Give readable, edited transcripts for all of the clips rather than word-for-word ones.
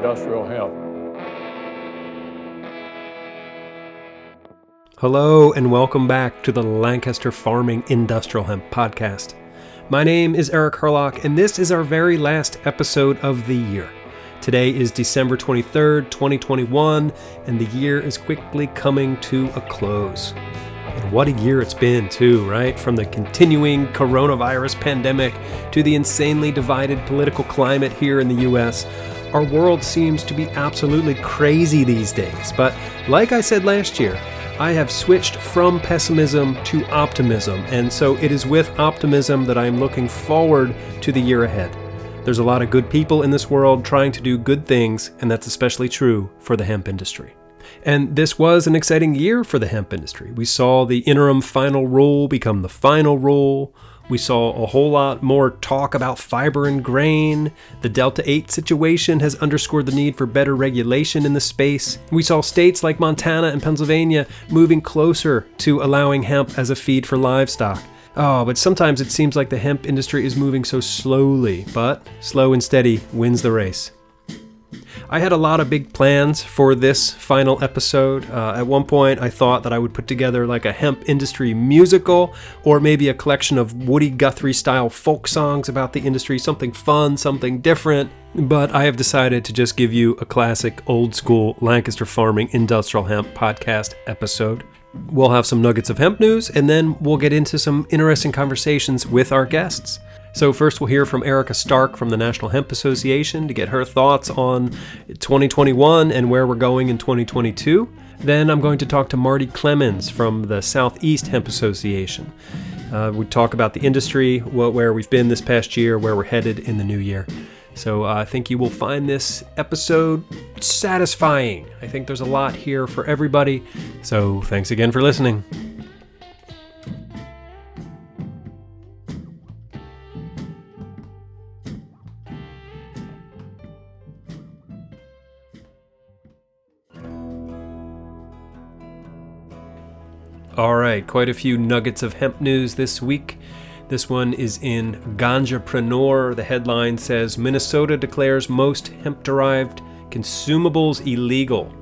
industrial hemp. Hello and welcome back to the Lancaster Farming Industrial Hemp Podcast. My name is Eric Herlock and this is our very last episode of the year. Today is December 23rd, 2021, and the year is quickly coming to a close. And what a year it's been too, right? From the continuing coronavirus pandemic to the insanely divided political climate here in the US, our world seems to be absolutely crazy these days. But like I said last year, I have switched from pessimism to optimism, and so it is with optimism that I am looking forward to the year ahead. There's a lot of good people in this world trying to do good things, and that's especially true for the hemp industry. And this was an exciting year for the hemp industry. We saw the interim final rule become the final rule. We saw a whole lot more talk about fiber and grain. The Delta 8 situation has underscored the need for better regulation in the space. We saw states like Montana and Pennsylvania moving closer to allowing hemp as a feed for livestock. But sometimes it seems like the hemp industry is moving so slowly, but slow and steady wins the race. I had a lot of big plans for this final episode. At one point, I thought that I would put together like a hemp industry musical, or maybe a collection of Woody Guthrie-style folk songs about the industry, something fun, something different. But I have decided to just give you a classic, old-school Lancaster Farming Industrial Hemp podcast episode. We'll have some nuggets of hemp news, and then we'll get into some interesting conversations with our guests. So first we'll hear from Erica Stark from the National Hemp Association to get her thoughts on 2021 and where we're going in 2022. Then I'm going to talk to Marty Clemens from the Southeast Hemp Association. We talk about the industry, where we've been this past year, where we're headed in the new year. So I think you will find this episode satisfying. I think there's a lot here for everybody. So thanks again for listening. All right, quite a few nuggets of hemp news this week. This one is in Ganjapreneur. The headline says, Minnesota declares most hemp-derived consumables illegal.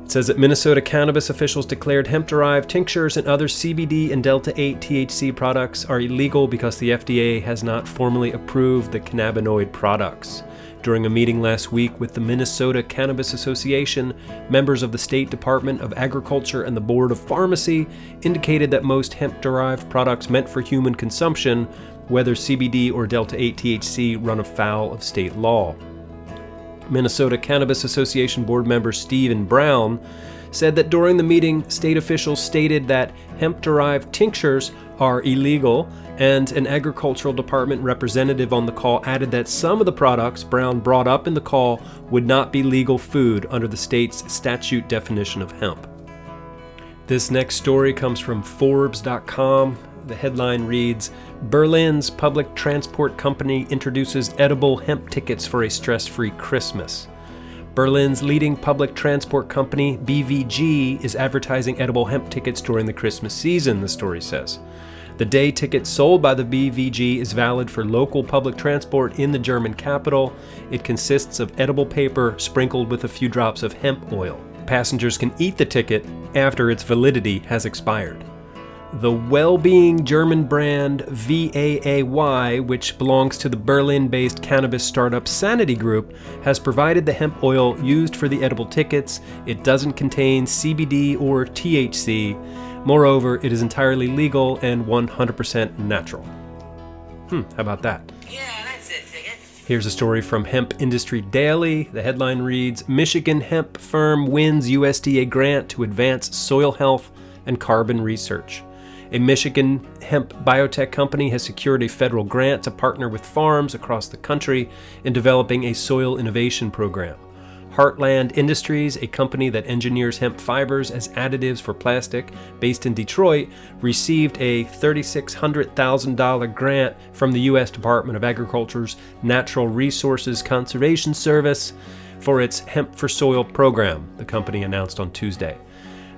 It says that Minnesota cannabis officials declared hemp-derived tinctures and other CBD and Delta-8 THC products are illegal because the FDA has not formally approved the cannabinoid products. During a meeting last week with the Minnesota Cannabis Association, members of the State Department of Agriculture and the Board of Pharmacy indicated that most hemp-derived products meant for human consumption, whether CBD or Delta-8 THC, run afoul of state law. Minnesota Cannabis Association board member Stephen Brown said that during the meeting, state officials stated that hemp-derived tinctures are illegal, and an agricultural department representative on the call added that some of the products Brown brought up in the call would not be legal food under the state's statute definition of hemp. This next story comes from Forbes.com. The headline reads, Berlin's public transport company introduces edible hemp tickets for a stress-free Christmas. Berlin's leading public transport company, BVG, is advertising edible hemp tickets during the Christmas season, the story says. The day ticket sold by the BVG is valid for local public transport in the German capital. It consists of edible paper sprinkled with a few drops of hemp oil. Passengers can eat the ticket after its validity has expired. The well-being German brand VAAY, which belongs to the Berlin-based cannabis startup Sanity Group, has provided the hemp oil used for the edible tickets. It doesn't contain CBD or THC. Moreover, it is entirely legal and 100% natural. How about that? Yeah, that's it, ticket. Here's a story from Hemp Industry Daily. The headline reads, Michigan hemp firm wins USDA grant to advance soil health and carbon research. A Michigan hemp biotech company has secured a federal grant to partner with farms across the country in developing a soil innovation program. Heartland Industries, a company that engineers hemp fibers as additives for plastic based in Detroit, received a $3,600,000 grant from the U.S. Department of Agriculture's Natural Resources Conservation Service for its Hemp for Soil program, the company announced on Tuesday.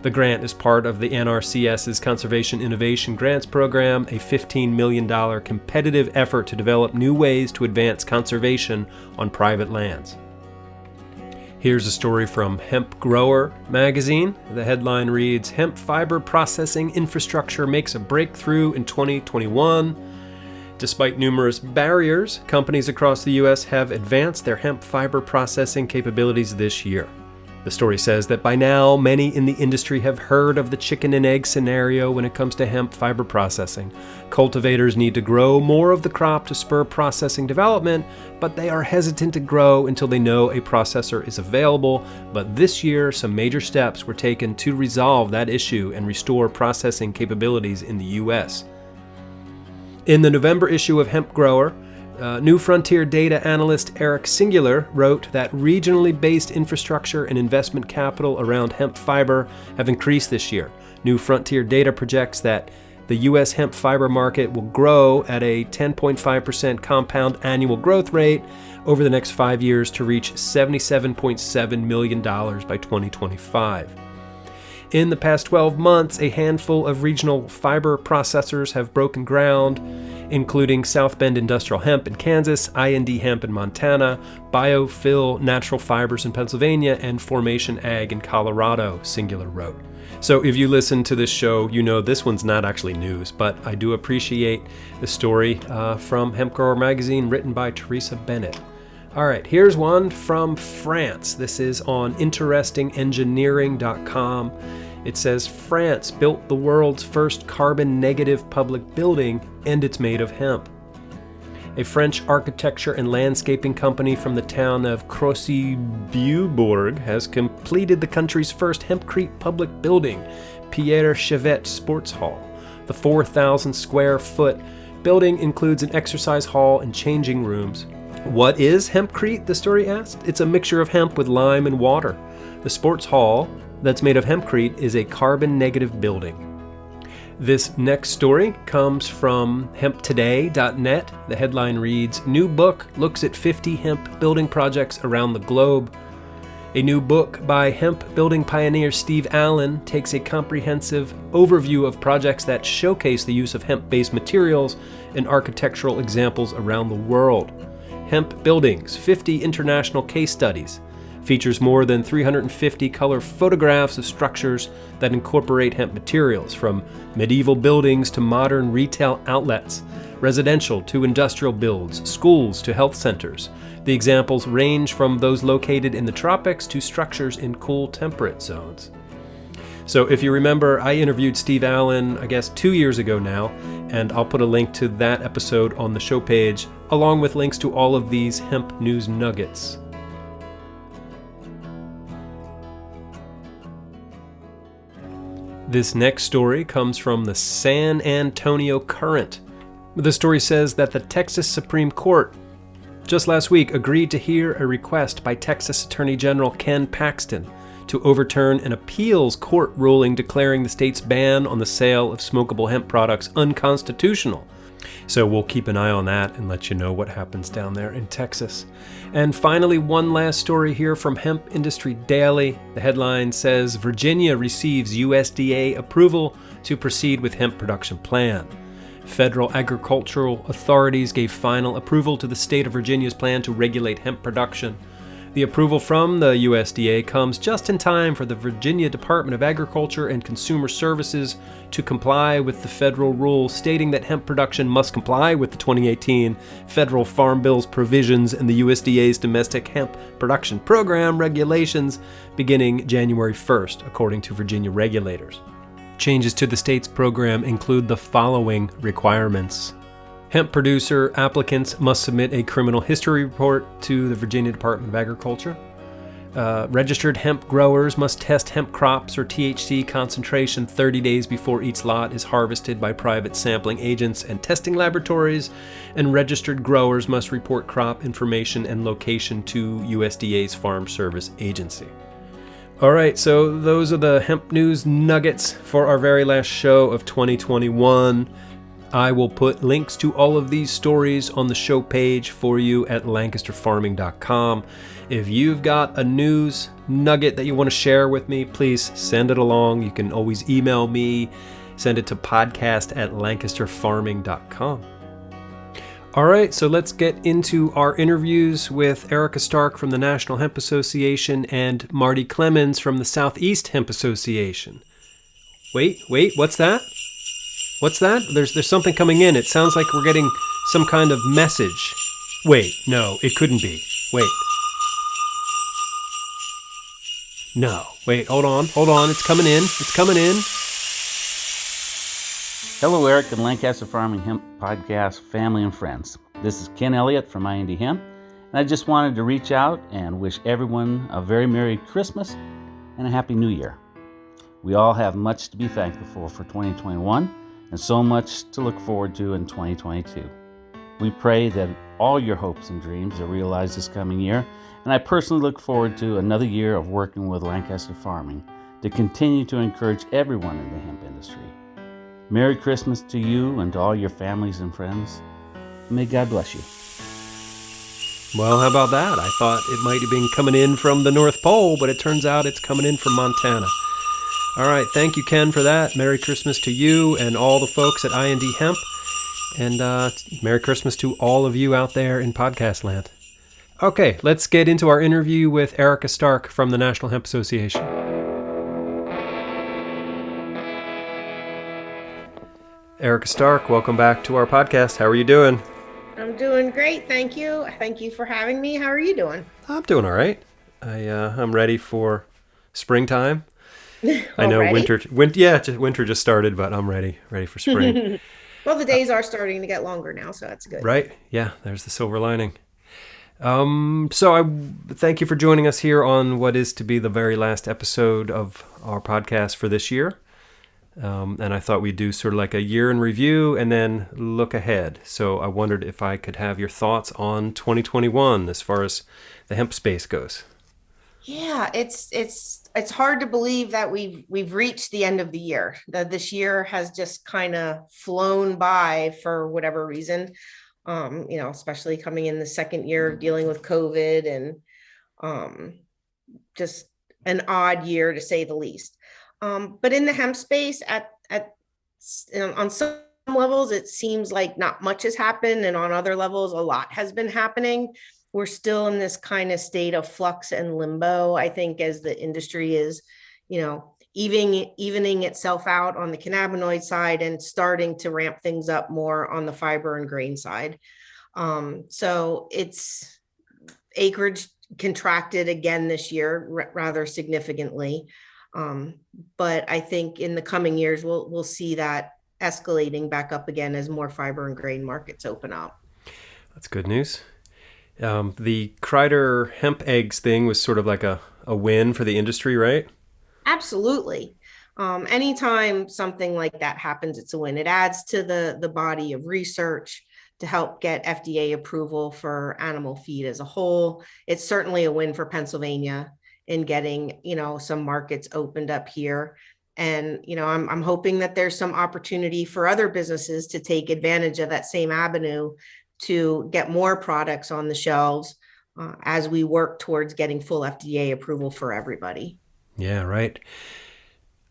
The grant is part of the NRCS's Conservation Innovation Grants Program, a $15 million competitive effort to develop new ways to advance conservation on private lands. Here's a story from Hemp Grower magazine. The headline reads, "Hemp fiber processing infrastructure makes a breakthrough in 2021. Despite numerous barriers, companies across the U.S. have advanced their hemp fiber processing capabilities this year." The story says that by now, many in the industry have heard of the chicken and egg scenario when it comes to hemp fiber processing. Cultivators need to grow more of the crop to spur processing development, but they are hesitant to grow until they know a processor is available. But this year, some major steps were taken to resolve that issue and restore processing capabilities in the U.S. In the November issue of Hemp Grower, New Frontier data analyst Eric Singular wrote that regionally based infrastructure and investment capital around hemp fiber have increased this year. New Frontier data projects that the U.S. hemp fiber market will grow at a 10.5% compound annual growth rate over the next 5 years to reach $77.7 million by 2025. In the past 12 months, a handful of regional fiber processors have broken ground, including South Bend Industrial Hemp in Kansas, I&D Hemp in Montana, Biophil Natural Fibers in Pennsylvania, and Formation Ag in Colorado, Singular wrote. So if you listen to this show, you know this one's not actually news, but I do appreciate the story from Hemp Grower magazine written by Teresa Bennett. All right, here's one from France. This is on interestingengineering.com. It says, France built the world's first carbon-negative public building, and it's made of hemp. A French architecture and landscaping company from the town of Croissy-Beaubourg has completed the country's first hempcrete public building, Pierre Chevet Sports Hall. The 4,000 square foot building includes an exercise hall and changing rooms. What is hempcrete, the story asked? It's a mixture of hemp with lime and water. The sports hall that's made of hempcrete is a carbon-negative building. This next story comes from hemptoday.net. The headline reads, "New book looks at 50 hemp building projects around the globe." A new book by hemp building pioneer Steve Allen takes a comprehensive overview of projects that showcase the use of hemp-based materials and architectural examples around the world. Hemp Buildings, 50 International Case Studies, features more than 350 color photographs of structures that incorporate hemp materials, from medieval buildings to modern retail outlets, residential to industrial builds, schools to health centers. The examples range from those located in the tropics to structures in cool temperate zones. So if you remember, I interviewed Steve Allen, I guess 2 years ago now, and I'll put a link to that episode on the show page, along with links to all of these hemp news nuggets. This next story comes from the San Antonio Current. The story says that the Texas Supreme Court just last week agreed to hear a request by Texas Attorney General Ken Paxton to overturn an appeals court ruling declaring the state's ban on the sale of smokable hemp products unconstitutional. So we'll keep an eye on that and let you know what happens down there in Texas. And finally, one last story here from Hemp Industry Daily. The headline says, "Virginia receives USDA approval to proceed with hemp production plan." Federal agricultural authorities gave final approval to the state of Virginia's plan to regulate hemp production. The approval from the USDA comes just in time for the Virginia Department of Agriculture and Consumer Services to comply with the federal rule stating that hemp production must comply with the 2018 Federal Farm Bill's provisions and the USDA's Domestic Hemp Production Program regulations beginning January 1st, according to Virginia regulators. Changes to the state's program include the following requirements. Hemp producer applicants must submit a criminal history report to the Virginia Department of Agriculture. Registered hemp growers must test hemp crops or THC concentration 30 days before each lot is harvested by private sampling agents and testing laboratories, and registered growers must report crop information and location to USDA's Farm Service Agency. All right, so those are the hemp news nuggets for our very last show of 2021. I will put links to all of these stories on the show page for you at lancasterfarming.com. If you've got a news nugget that you want to share with me, please send it along. You can always email me, send it to podcast@lancasterfarming.com. All right, so let's get into our interviews with Erica Stark from the National Hemp Association and Marty Clemens from the Southeast Hemp Association. Wait, what's that? What's that? There's something coming in. It sounds like we're getting some kind of message. Wait, no, it couldn't be. Wait. No, wait, hold on. It's coming in. Hello, Eric and Lancaster Farming Hemp Podcast family and friends. This is Ken Elliott from IND Hemp, and I just wanted to reach out and wish everyone a very Merry Christmas and a Happy New Year. We all have much to be thankful for 2021 and so much to look forward to in 2022. We pray that all your hopes and dreams are realized this coming year, and I personally look forward to another year of working with Lancaster Farming to continue to encourage everyone in the hemp industry. Merry Christmas to you and to all your families and friends. May God bless you. Well, how about that? I thought it might have been coming in from the North Pole, but it turns out it's coming in from Montana. All right, thank you, Ken, for that. Merry Christmas to you and all the folks at IND Hemp. And Merry Christmas to all of you out there in podcast land. Okay, let's get into our interview with Erica Stark from the National Hemp Association. Erica Stark, welcome back to our podcast. How are you doing? I'm doing great, thank you. Thank you for having me. How are you doing? I'm doing all right. I'm ready for springtime. I know winter just started, but I'm ready for spring. Well, the days are starting to get longer now, so that's good. Right? Yeah, there's the silver lining. So I thank you for joining us here on what is to be the very last episode of our podcast for this year. And I thought we'd do sort of like a year in review and then look ahead. So I wondered if I could have your thoughts on 2021 as far as the hemp space goes. Yeah, it's hard to believe that we've reached the end of the year. That this year has just kind of flown by for whatever reason. Especially coming in the second year of dealing with COVID and just an odd year to say the least. But in the hemp space, on some levels, it seems like not much has happened, and on other levels, a lot has been happening. We're still in this kind of state of flux and limbo, I think, as the industry is, evening itself out on the cannabinoid side and starting to ramp things up more on the fiber and grain side. So it's acreage contracted again this year, rather significantly. But I think in the coming years, we'll see that escalating back up again as more fiber and grain markets open up. That's good news. The Kreider hemp eggs thing was sort of like a win for the industry, right? Absolutely. Anytime something like that happens, it's a win. It adds to the body of research to help get FDA approval for animal feed as a whole. It's certainly a win for Pennsylvania in getting, some markets opened up here. And, I'm hoping that there's some opportunity for other businesses to take advantage of that same avenue to get more products on the shelves as we work towards getting full FDA approval for everybody. Yeah, right.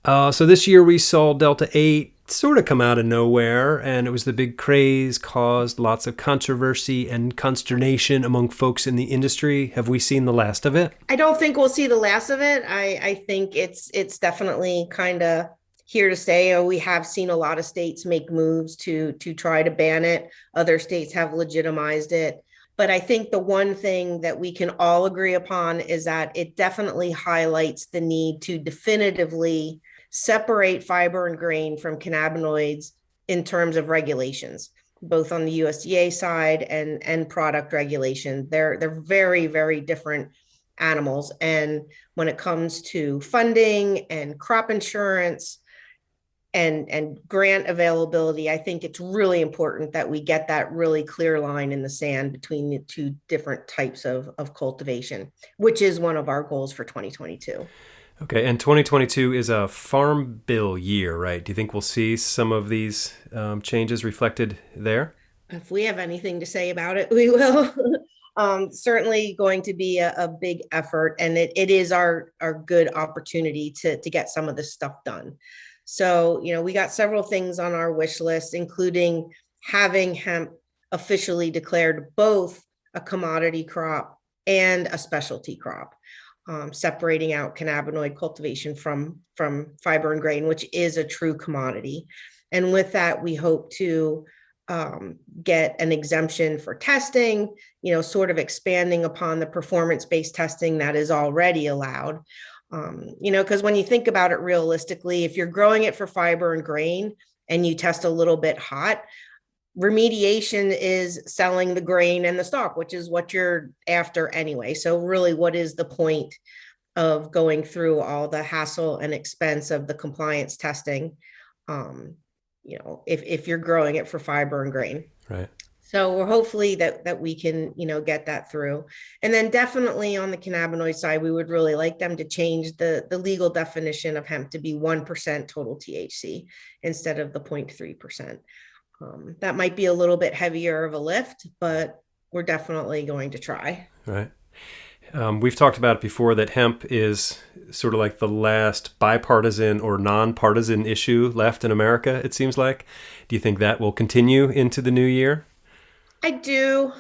So this year we saw Delta 8 sort of come out of nowhere, and it was the big craze, caused lots of controversy and consternation among folks in the industry. Have we seen the last of it? I don't think we'll see the last of it. I think it's definitely kind of here to stay. We have seen a lot of states make moves to try to ban it. Other states have legitimized it. But I think the one thing that we can all agree upon is that it definitely highlights the need to definitively separate fiber and grain from cannabinoids in terms of regulations, both on the USDA side and product regulation. They're very, very different animals. And when it comes to funding and crop insurance and grant availability, I think it's really important that we get that really clear line in the sand between the two different types of cultivation, which is one of our goals for 2022. Okay, and 2022 is a farm bill year, right? Do you think we'll see some of these changes reflected there? If we have anything to say about it, we will. Certainly going to be a big effort, and it is our good opportunity to get some of this stuff done. So, we got several things on our wish list, including having hemp officially declared both a commodity crop and a specialty crop, separating out cannabinoid cultivation from fiber and grain, which is a true commodity. And with that, we hope to get an exemption for testing, sort of expanding upon the performance-based testing that is already allowed. Because when you think about it realistically, if you're growing it for fiber and grain and you test a little bit hot, remediation is selling the grain and the stalk, which is what you're after anyway. So really, what is the point of going through all the hassle and expense of the compliance testing, if you're growing it for fiber and grain? Right. So we're hopefully that we can, get that through. And then definitely on the cannabinoid side, we would really like them to change the legal definition of hemp to be 1% total THC instead of the 0.3%. That might be a little bit heavier of a lift, but we're definitely going to try. Right. We've talked about it before that hemp is sort of like the last bipartisan or nonpartisan issue left in America, it seems like. Do you think that will continue into the new year? I do.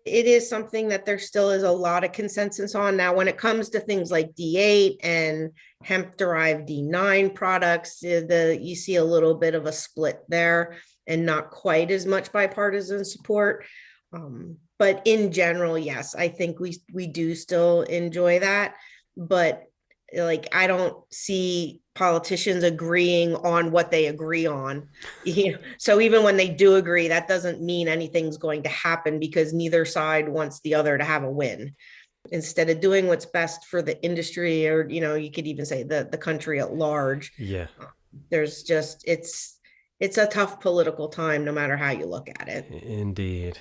It is something that there still is a lot of consensus on. Now, when it comes to things like D8 and hemp-derived D9 products, you see a little bit of a split there and not quite as much bipartisan support. But in general, yes, I think we do still enjoy that. But I don't see politicians agreeing on what they agree on. So even when they do agree, that doesn't mean anything's going to happen because neither side wants the other to have a win. Instead of doing what's best for the industry, or you could even say the country at large. Yeah. There's just it's a tough political time, no matter how you look at it. Indeed.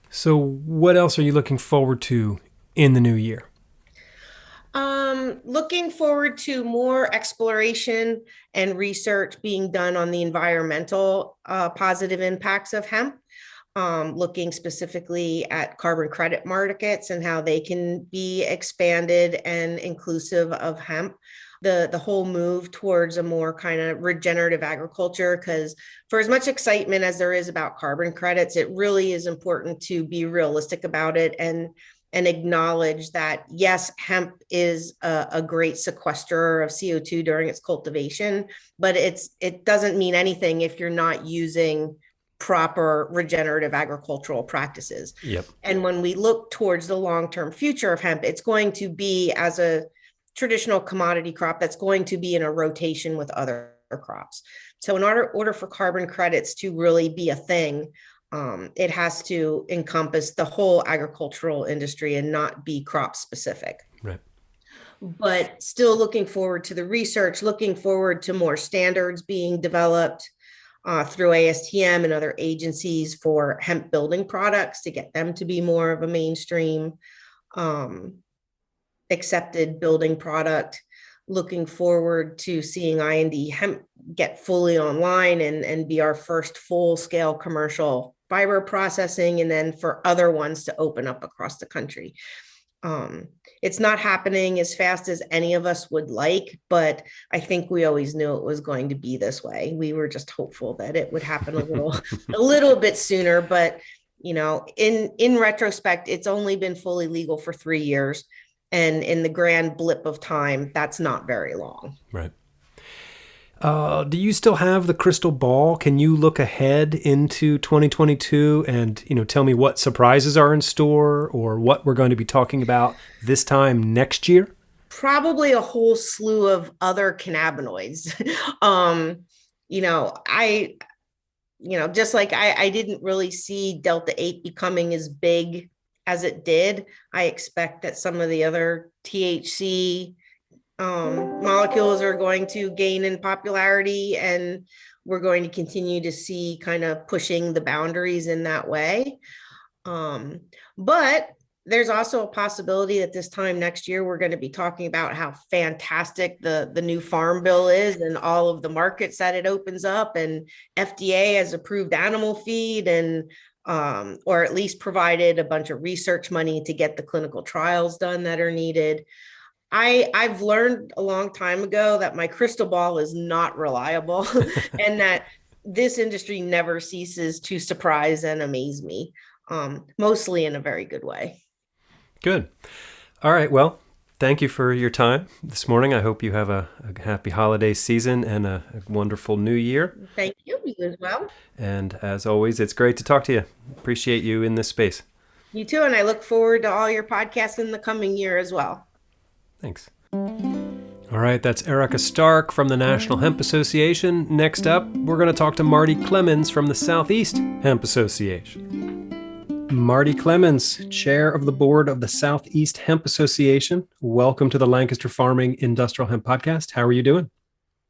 So what else are you looking forward to in the new year? Looking forward to more exploration and research being done on the environmental positive impacts of hemp, looking specifically at carbon credit markets and how they can be expanded and inclusive of hemp. The whole move towards a more kind of regenerative agriculture, because for as much excitement as there is about carbon credits, it really is important to be realistic about it and acknowledge that, yes, hemp is a great sequesterer of CO2 during its cultivation, but it doesn't mean anything if you're not using proper regenerative agricultural practices. Yep. And when we look towards the long-term future of hemp, it's going to be as a traditional commodity crop that's going to be in a rotation with other crops. So in order for carbon credits to really be a thing, it has to encompass the whole agricultural industry and not be crop specific. Right. But still looking forward to the research, looking forward to more standards being developed through ASTM and other agencies for hemp building products to get them to be more of a mainstream accepted building product. Looking forward to seeing IND hemp get fully online and be our first full-scale commercial fiber processing, and then for other ones to open up across the country. It's not happening as fast as any of us would like, but I think we always knew it was going to be this way. We were just hopeful that it would happen a little bit sooner, but in retrospect, it's only been fully legal for 3 years. And in the grand blip of time, that's not very long. Right. Do you still have the crystal ball? Can you look ahead into 2022 and, tell me what surprises are in store or what we're going to be talking about this time next year? Probably a whole slew of other cannabinoids. Just like I didn't really see Delta 8 becoming as big as it did, I expect that some of the other THC molecules are going to gain in popularity, and we're going to continue to see kind of pushing the boundaries in that way. But there's also a possibility that this time next year, we're going to be talking about how fantastic the new farm bill is and all of the markets that it opens up, and FDA has approved animal feed and or at least provided a bunch of research money to get the clinical trials done that are needed. I've learned a long time ago that my crystal ball is not reliable and that this industry never ceases to surprise and amaze me, mostly in a very good way. Good. All right. Well, thank you for your time this morning. I hope you have a happy holiday season and a wonderful new year. Thank you. You as well. And as always, it's great to talk to you. Appreciate you in this space. You too. And I look forward to all your podcasts in the coming year as well. Thanks. All right, that's Erica Stark from the National Hemp Association. Next up, we're going to talk to Marty Clemens from the Southeast Hemp Association. Marty Clemens, Chair of the Board of the Southeast Hemp Association. Welcome to the Lancaster Farming Industrial Hemp Podcast. How are you doing?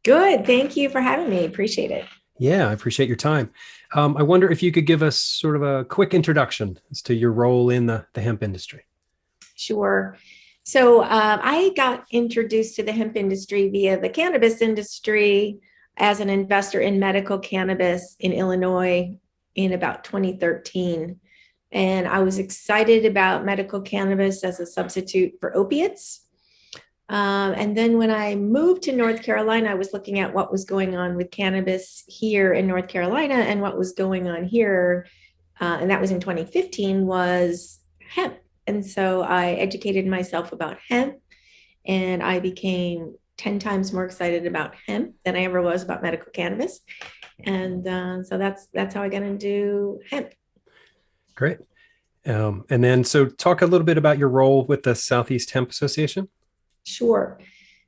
Good. Thank you for having me. Appreciate it. Yeah, I appreciate your time. I wonder if you could give us sort of a quick introduction as to your role in the hemp industry. Sure. So I got introduced to the hemp industry via the cannabis industry as an investor in medical cannabis in Illinois in about 2013. And I was excited about medical cannabis as a substitute for opiates. And then when I moved to North Carolina, I was looking at what was going on with cannabis here in North Carolina, and what was going on here, and that was in 2015, was hemp. And so I educated myself about hemp, and I became 10 times more excited about hemp than I ever was about medical cannabis. And so that's how I got into hemp. Great. And then, so talk a little bit about your role with the Southeast Hemp Association. Sure.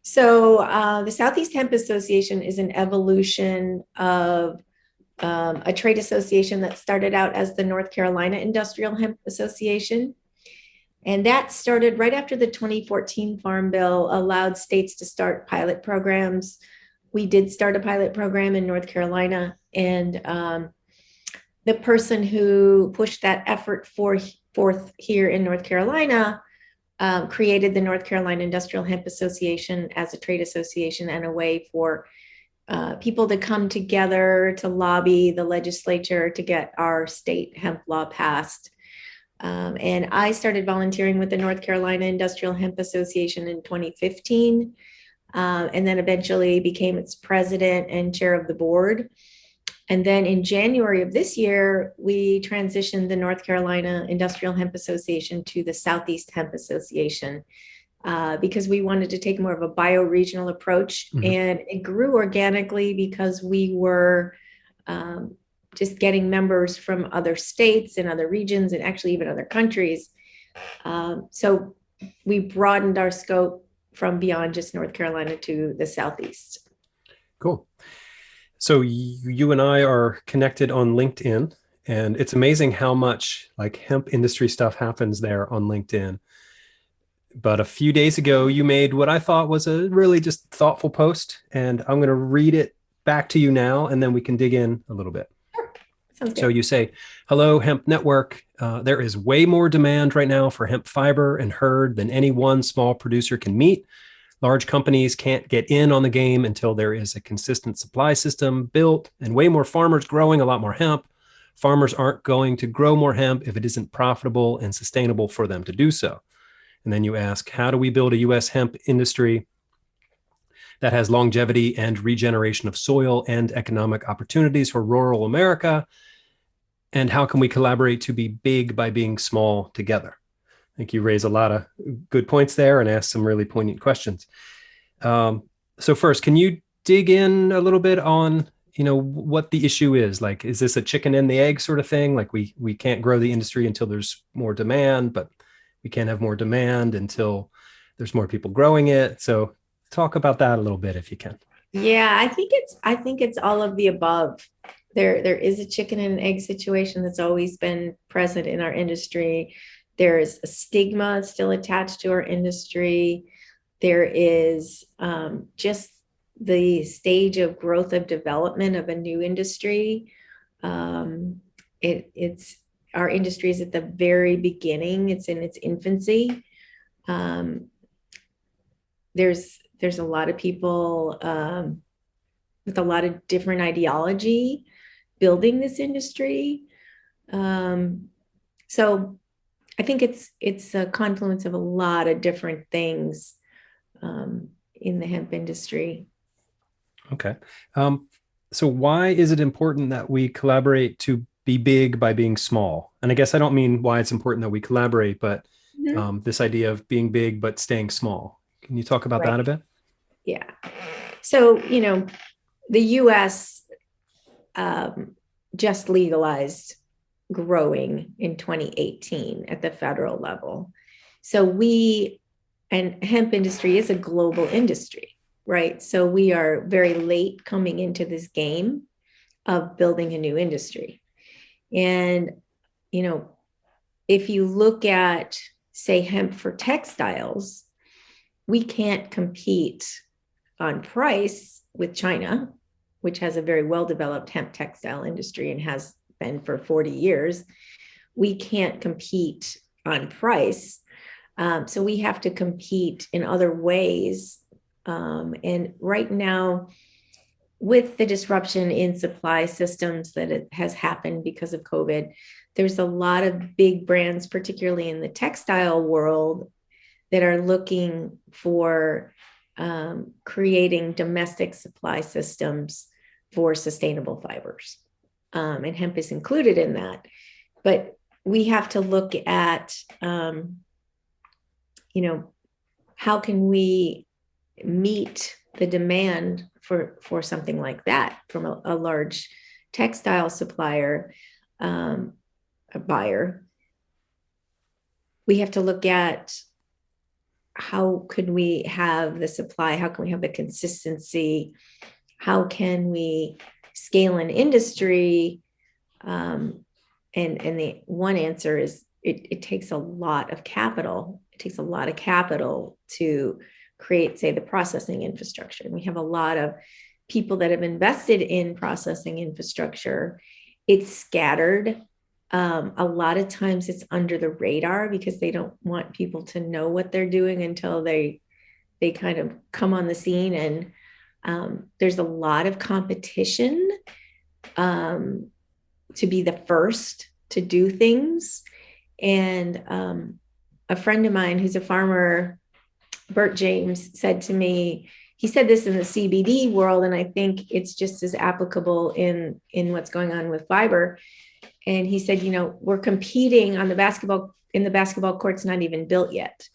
So the Southeast Hemp Association is an evolution of a trade association that started out as the North Carolina Industrial Hemp Association. And that started right after the 2014 Farm Bill allowed states to start pilot programs. We did start a pilot program in North Carolina, and the person who pushed that effort forth here in North Carolina created the North Carolina Industrial Hemp Association as a trade association and a way for people to come together to lobby the legislature to get our state hemp law passed. And I started volunteering with the North Carolina Industrial Hemp Association in 2015, and then eventually became its president and chair of the board. And then in January of this year, we transitioned the North Carolina Industrial Hemp Association to the Southeast Hemp Association because we wanted to take more of a bioregional approach. Mm-hmm. And it grew organically because we were just getting members from other states and other regions and actually even other countries. So we broadened our scope from beyond just North Carolina to the Southeast. Cool. So you and I are connected on LinkedIn, and it's amazing how much like hemp industry stuff happens there on LinkedIn. But a few days ago, you made what I thought was a really just thoughtful post, and I'm going to read it back to you now, and then we can dig in a little bit. So you say, hello, Hemp Network. There is way more demand right now for hemp fiber and hurd than any one small producer can meet. Large companies can't get in on the game until there is a consistent supply system built and way more farmers growing a lot more hemp. Farmers aren't going to grow more hemp if it isn't profitable and sustainable for them to do so. And then you ask, how do we build a U.S. hemp industry that has longevity and regeneration of soil and economic opportunities for rural America? And how can we collaborate to be big by being small together? I think you raise a lot of good points there and ask some really poignant questions. So first, can you dig in a little bit on, what the issue is? Like, is this a chicken and the egg sort of thing? Like we can't grow the industry until there's more demand, but we can't have more demand until there's more people growing it. So talk about that a little bit if you can. Yeah, I think it's all of the above. There is a chicken and egg situation that's always been present in our industry. There's a stigma still attached to our industry. There is just the stage of growth of development of a new industry. It's our industry is at the very beginning. It's in its infancy. There's a lot of people with a lot of different ideology building this industry. So I think it's a confluence of a lot of different things in the hemp industry. Okay. So why is it important that we collaborate to be big by being small? And I guess I don't mean why it's important that we collaborate, but Mhm. this idea of being big but staying small. Can you talk about Right. that a bit? Yeah. So, the US just legalized growing in 2018 at the federal level. So and hemp industry is a global industry, right? So we are very late coming into this game of building a new industry. And, if you look at, say, hemp for textiles, we can't compete on price with China, which has a very well-developed hemp textile industry and has been for 40 years. We can't compete on price. So we have to compete in other ways. And right now, with the disruption in supply systems that it has happened because of COVID, there's a lot of big brands, particularly in the textile world, that are looking for creating domestic supply systems for sustainable fibers. And hemp is included in that. But we have to look at, how can we meet the demand for something like that from a large textile supplier, a buyer. We have to look at how could we have the supply? How can we have the consistency? How can we scale an industry? And the one answer is it takes a lot of capital. It takes a lot of capital to create, say, the processing infrastructure. And we have a lot of people that have invested in processing infrastructure. It's scattered. A lot of times it's under the radar because they don't want people to know what they're doing until they kind of come on the scene. And there's a lot of competition to be the first to do things. And a friend of mine who's a farmer, Bert James, said to me, he said this in the CBD world, and I think it's just as applicable in what's going on with fiber. And he said, we're competing on the basketball court's not even built yet.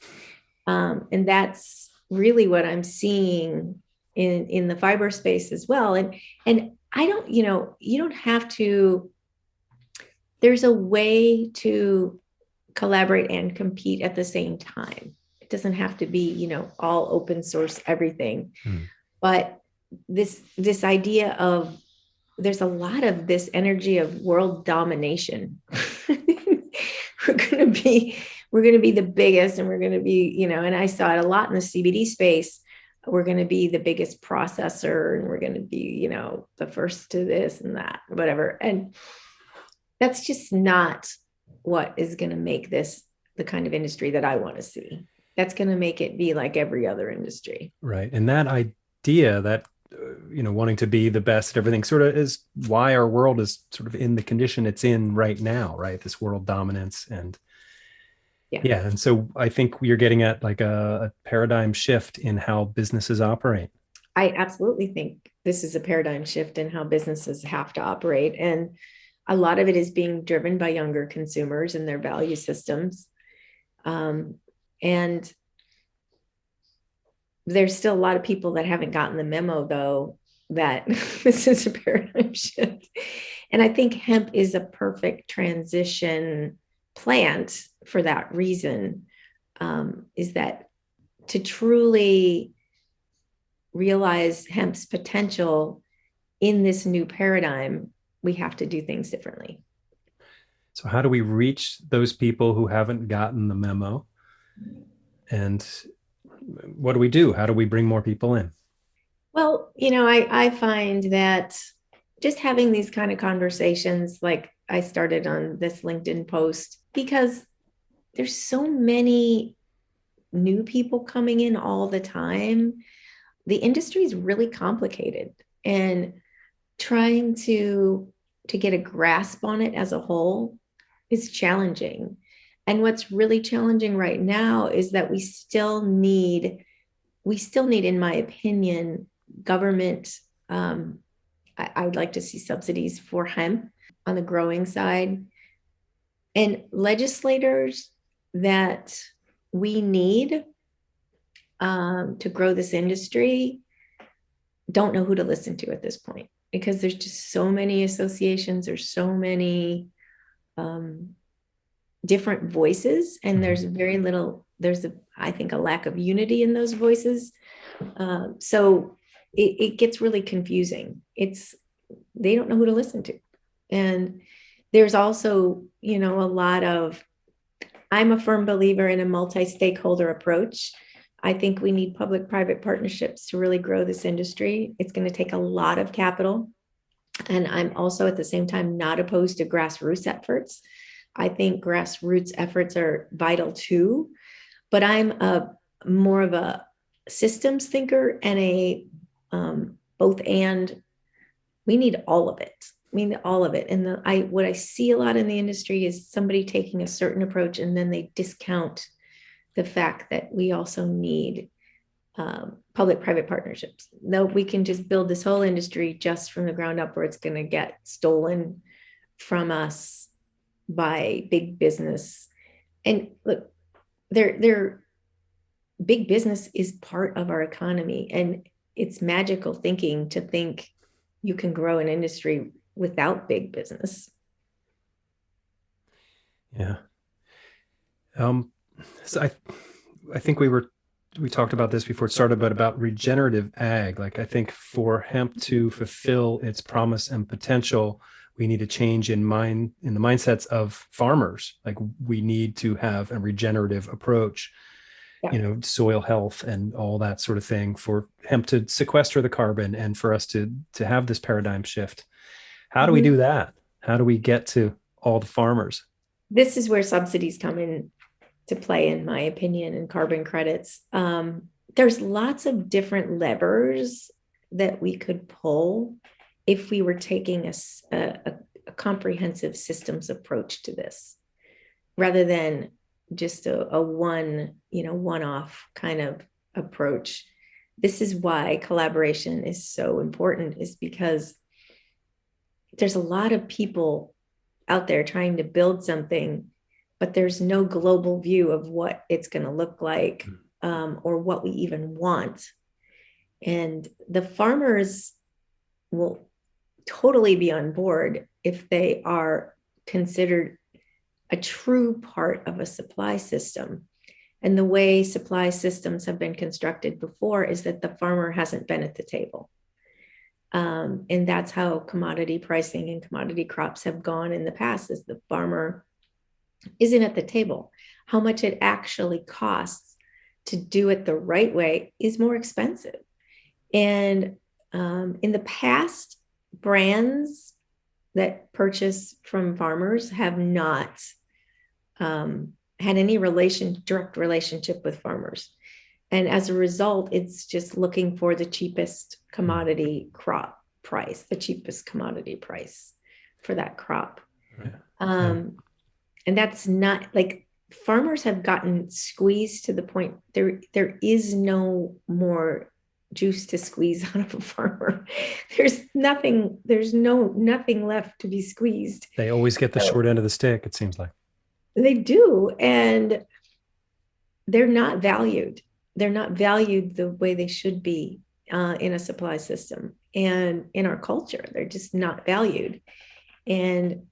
And that's really what I'm seeing in the fiber space as well. And I don't, you don't have to, there's a way to collaborate and compete at the same time. It doesn't have to be, all open source, everything. But this idea of, there's a lot of this energy of world domination. we're going to be the biggest, and we're going to be, and I saw it a lot in the CBD space. We're going to be the biggest processor, and we're going to be, the first to this and that, whatever. And that's just not what is going to make this the kind of industry that I want to see. That's going to make it be like every other industry. Right. And that idea that, wanting to be the best at everything sort of is why our world is sort of in the condition it's in right now, right? This world dominance. And yeah. And so I think you're getting at like a paradigm shift in how businesses operate. I absolutely think this is a paradigm shift in how businesses have to operate. And a lot of it is being driven by younger consumers and their value systems. And there's still a lot of people that haven't gotten the memo, though, that this is a paradigm shift. And I think hemp is a perfect transition plant for that reason, is that to truly realize hemp's potential in this new paradigm, we have to do things differently. So how do we reach those people who haven't gotten the memo? And what do we do? How do we bring more people in? Well, I find that just having these kind of conversations, like I started on this LinkedIn post, because there's so many new people coming in all the time. The industry is really complicated, and trying to get a grasp on it as a whole is challenging. And what's really challenging right now is that we still need, in my opinion, government I would like to see subsidies for hemp on the growing side. And legislators that we need to grow this industry don't know who to listen to at this point, because there's just so many associations, there's so many different voices, and there's very little, I think, a lack of unity in those voices. So it gets really confusing. They don't know who to listen to. And there's also, a lot of, I'm a firm believer in a multi-stakeholder approach. I think we need public-private partnerships to really grow this industry. It's going to take a lot of capital. And I'm also at the same time not opposed to grassroots efforts. I think grassroots efforts are vital too, but I'm more of a systems thinker and a both and. We need all of it. We need all of it. And what I see a lot in the industry is somebody taking a certain approach and then they discount the fact that we also need public-private partnerships. No, we can just build this whole industry just from the ground up, where it's going to get stolen from us by big business. And look, they're big business is part of our economy, and it's magical thinking to think you can grow an industry without big business. Yeah. So I think we talked about this before it started, but about regenerative ag. Like, I think for hemp to fulfill its promise and potential, we need a change in the mindsets of farmers. Like, we need to have a regenerative approach, soil health and all that sort of thing, for hemp to sequester the carbon and for us to have this paradigm shift. How do we do that? How do we get to all the farmers? This is where subsidies come in to play, in my opinion, and carbon credits. There's lots of different levers that we could pull if we were taking a comprehensive systems approach to this, rather than just a one-off kind of approach. This is why collaboration is so important, is because there's a lot of people out there trying to build something, but there's no global view of what it's going to look like, or what we even want. And the farmers will totally be on board if they are considered a true part of a supply system. And the way supply systems have been constructed before is that the farmer hasn't been at the table. And that's how commodity pricing and commodity crops have gone in the past, is the farmer isn't at the table. How much it actually costs to do it the right way is more expensive. And in the past, brands that purchase from farmers have not had any direct relationship with farmers. And as a result, it's just looking for the cheapest commodity crop price, the cheapest commodity price for that crop. And that's not, like, farmers have gotten squeezed to the point there is no more juice to squeeze out of a farmer. There's nothing left to be squeezed. They always get the short end of the stick, it seems like. They do. And they're not valued. They're not valued the way they should be in a supply system. And in our culture, they're just not valued. And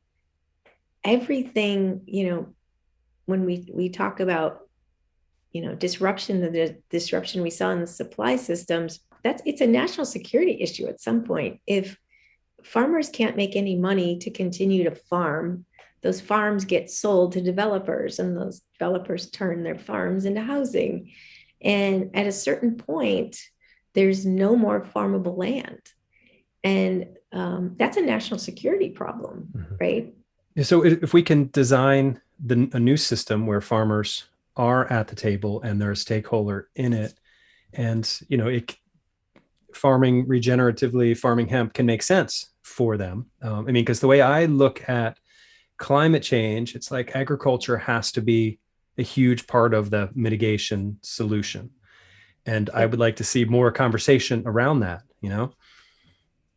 everything, when we talk about, disruption, the disruption we saw in the supply systems, it's a national security issue at some point. If farmers can't make any money to continue to farm, those farms get sold to developers, and those developers turn their farms into housing. And at a certain point, there's no more farmable land. And that's a national security problem, right? So if we can design a new system where farmers are at the table and they're a stakeholder in it, and farming regeneratively, farming hemp can make sense for them. Because the way I look at climate change, it's like agriculture has to be a huge part of the mitigation solution. And I would like to see more conversation around that,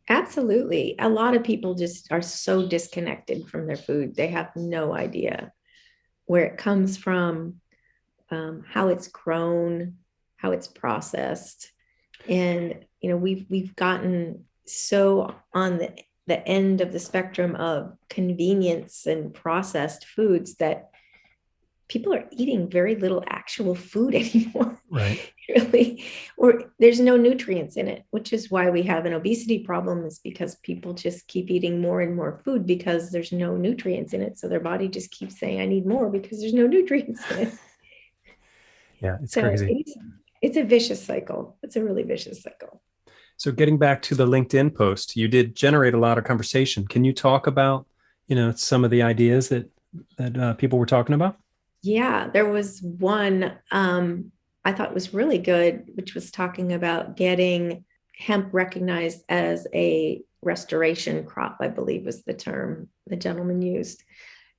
Absolutely. A lot of people just are so disconnected from their food. They have no idea where it comes from, how it's grown, how it's processed. And, we've gotten so on the end of the spectrum of convenience and processed foods that people are eating very little actual food anymore. Right. Really, or there's no nutrients in it, which is why we have an obesity problem, is because people just keep eating more and more food because there's no nutrients in it. So their body just keeps saying, I need more because there's no nutrients in it. Yeah, it's So crazy. it's a vicious cycle. It's a really vicious cycle. So getting back to the LinkedIn post, you did generate a lot of conversation. Can you talk about, some of the ideas that people were talking about? Yeah, there was one I thought was really good, which was talking about getting hemp recognized as a restoration crop, I believe was the term the gentleman used.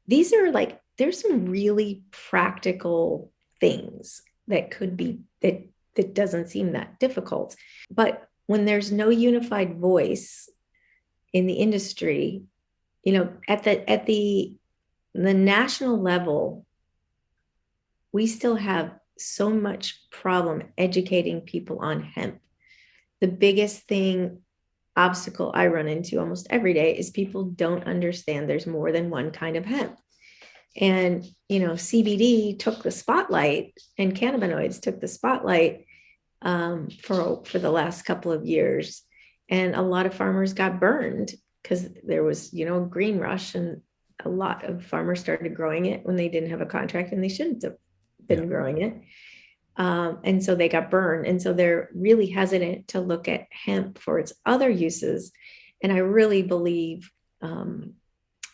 These are there's some really practical things that could be that doesn't seem that difficult. But when there's no unified voice in the industry, at the national level, we still have so much problem educating people on hemp. The biggest obstacle I run into almost every day is people don't understand there's more than one kind of hemp. And, CBD took the spotlight, and cannabinoids took the spotlight for the last couple of years. And a lot of farmers got burned because there was, a green rush, and a lot of farmers started growing it when they didn't have a contract, and they shouldn't have been growing it. And so they got burned. And so they're really hesitant to look at hemp for its other uses. And I really believe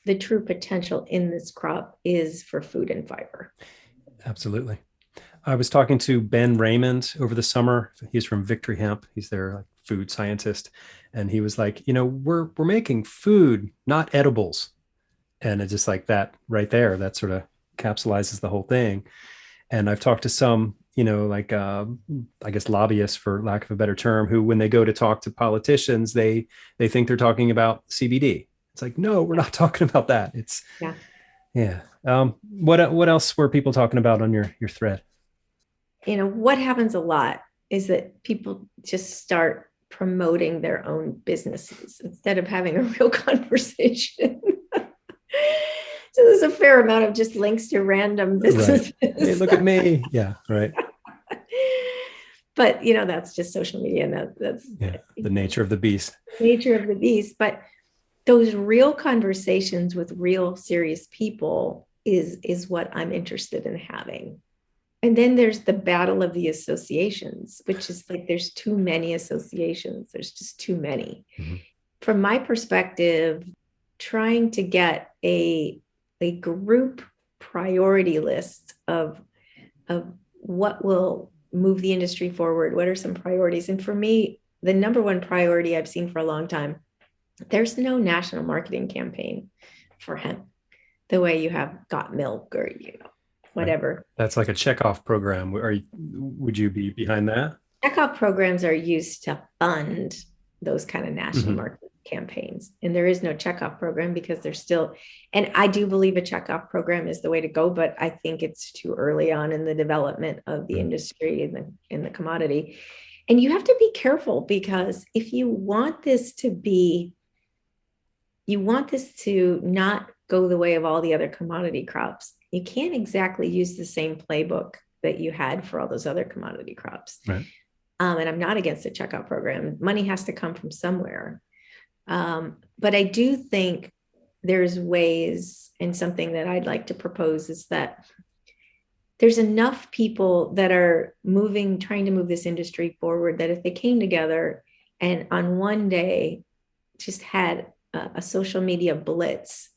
the true potential in this crop is for food and fiber. Absolutely. I was talking to Ben Raymond over the summer. He's from Victory Hemp. He's their food scientist. And he was like, we're making food, not edibles. And it's just like that right there, that sort of capsulizes the whole thing. And I've talked to some, I guess lobbyists, for lack of a better term, who, when they go to talk to politicians, they think they're talking about CBD. It's like, no, we're not talking about that. It's yeah. What else were people talking about on your thread? What happens a lot is that people just start promoting their own businesses instead of having a real conversation. So there's a fair amount of just links to random businesses. Right. Hey, look at me. Yeah, right. But that's just social media, and that's the nature of the beast. Nature of the beast. But those real conversations with real serious people is what I'm interested in having. And then there's the battle of the associations, which is there's too many associations. There's just too many. Mm-hmm. From my perspective, trying to get a group priority list of what will move the industry forward. What are some priorities? And for me, the number one priority I've seen for a long time, there's no national marketing campaign for hemp the way you have Got Milk or, whatever. Right. That's like a checkoff program. Would you be behind that? Checkoff programs are used to fund those kind of national marketing campaigns. And there is no checkoff program because there's still, and I do believe a checkoff program is the way to go, but I think it's too early on in the development of the industry and in the commodity. And you have to be careful, because if you want this to not go the way of all the other commodity crops, you can't exactly use the same playbook that you had for all those other commodity crops. Right. And I'm not against the checkout program. Money has to come from somewhere. But I do think there's ways, and something that I'd like to propose is that there's enough people that are trying to move this industry forward, that if they came together and on one day just had a social media blitz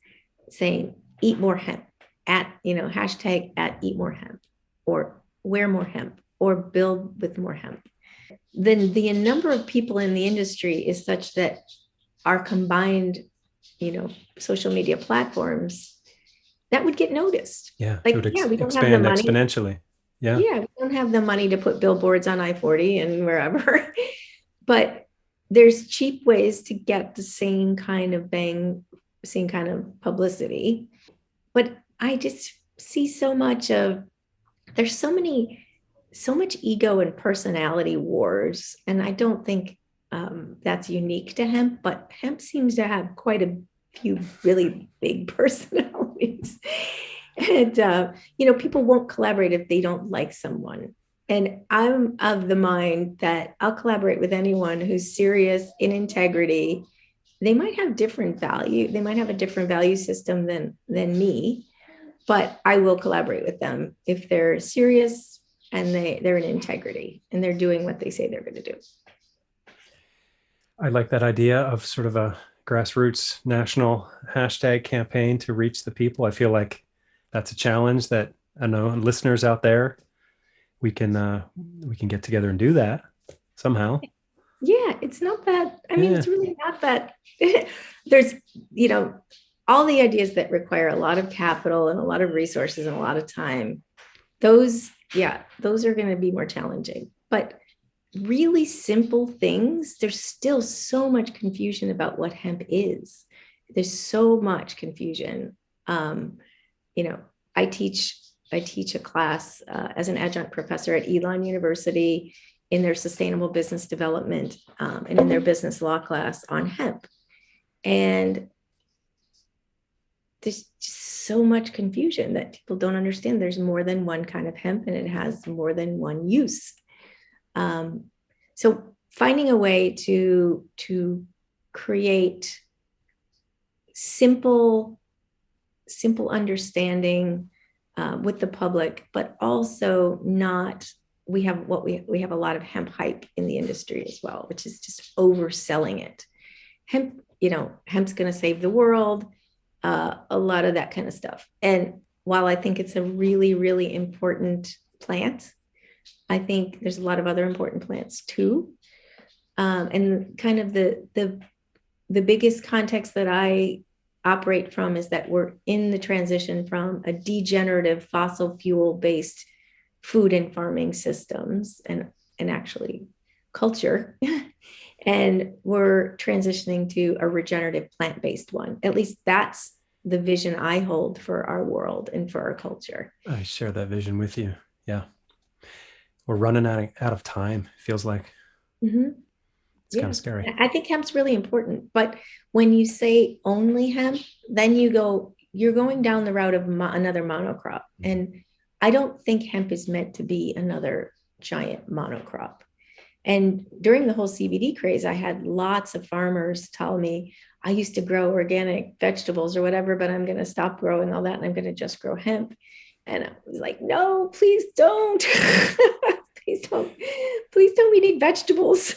saying, eat more hemp, hashtag at eat more hemp, or wear more hemp, or build with more hemp, then the number of people in the industry is such that our combined, social media platforms, that would get noticed. Yeah. We don't expand have the money exponentially. Yeah. Yeah. We don't have the money to put billboards on I-40 and wherever, but there's cheap ways to get the same kind of publicity. But I just see there's so much ego and personality wars. And I don't think that's unique to hemp, but hemp seems to have quite a few really big personalities. And, people won't collaborate if they don't like someone. And I'm of the mind that I'll collaborate with anyone who's serious in integrity. They might have different value. They might have a different value system than me, but I will collaborate with them if they're serious and they're in integrity and they're doing what they say they're going to do. I like that idea of sort of a grassroots national hashtag campaign to reach the people. I feel like that's a challenge that I know listeners out there, we can get together and do that somehow. Yeah, it's not that. I mean, It's really not that. There's, all the ideas that require a lot of capital and a lot of resources and a lot of time. Those are going to be more challenging. But really simple things, there's still so much confusion about what hemp is. There's so much confusion. I teach a class as an adjunct professor at Elon University in their sustainable business development and in their business law class on hemp. And there's just so much confusion that people don't understand. There's more than one kind of hemp and it has more than one use. So finding a way to create simple understanding with the public, but also not, we have a lot of hemp hype in the industry as well, which is just overselling it. Hemp, hemp's going to save the world, a lot of that kind of stuff. And while I think it's a really, really important plant, I think there's a lot of other important plants too. And kind of the biggest context that I operate from is that we're in the transition from a degenerative fossil fuel based food and farming systems and actually culture. And we're transitioning to a regenerative plant-based one. At least that's the vision I hold for our world and for our culture. I share that vision with you. Yeah. We're running out of time, it feels like. Mm-hmm. It's kind of scary. I think hemp's really important, but when you say only hemp, then you're going down the route of another monocrop. And I don't think hemp is meant to be another giant monocrop. And during the whole CBD craze, I had lots of farmers tell me, I used to grow organic vegetables or whatever, but I'm going to stop growing all that and I'm going to just grow hemp. And I was like, no, please don't. Please don't. We need vegetables.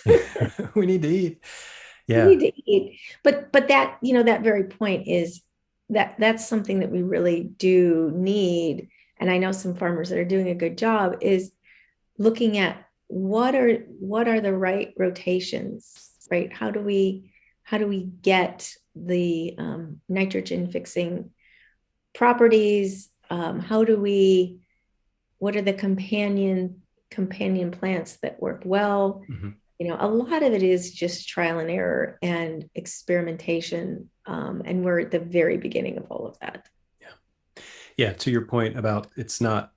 We need to eat. Yeah. We need to eat. But that, that very point is that's something that we really do need. And I know some farmers that are doing a good job is looking at what are the right rotations, right? How do we get the nitrogen fixing properties? What are the companion plants that work well? Mm-hmm. A lot of it is just trial and error and experimentation. And we're at the very beginning of all of that. Yeah. To your point about it's not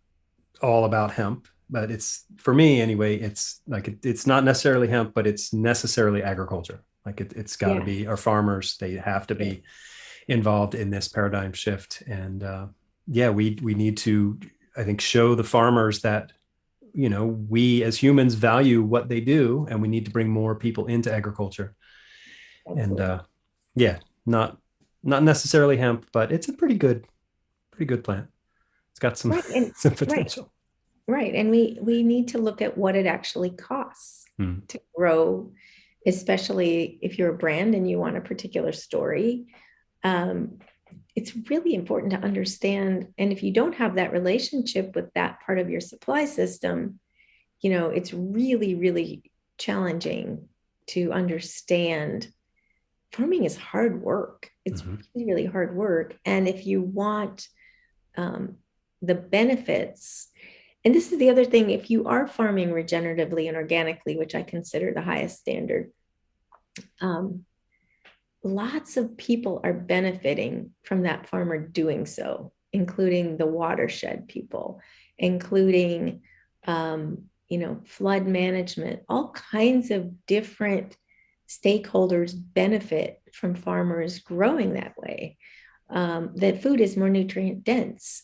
all about hemp, but it's, for me anyway, it's like, it's not necessarily hemp, but it's necessarily agriculture. Like it's got to be our farmers. They have to be involved in this paradigm shift. And we need to, I think, show the farmers that, we as humans value what they do, and we need to bring more people into agriculture. Absolutely. And not necessarily hemp, but it's a pretty good plant. It's got some, some potential. Right. And we need to look at what it actually costs to grow, especially if you're a brand and you want a particular story. It's really important to understand. And if you don't have that relationship with that part of your supply system, it's really, really challenging to understand. Farming is hard work. It's really, really hard work. And if you want the benefits, and this is the other thing, if you are farming regeneratively and organically, which I consider the highest standard, lots of people are benefiting from that farmer doing so, including the watershed people, including, flood management. All kinds of different stakeholders benefit from farmers growing that way. That food is more nutrient dense.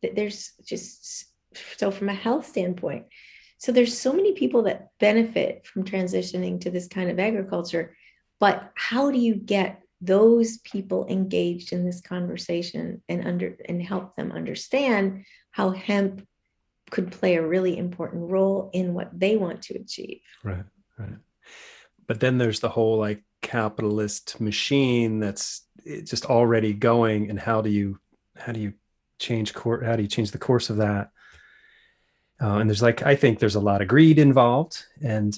That there's just, so from a health standpoint, so there's so many people that benefit from transitioning to this kind of agriculture. But how do you get those people engaged in this conversation and help them understand how hemp could play a really important role in what they want to achieve? Right. But then there's the whole like capitalist machine that's just already going, and how do you change the course of that? And there's I think there's a lot of greed involved, and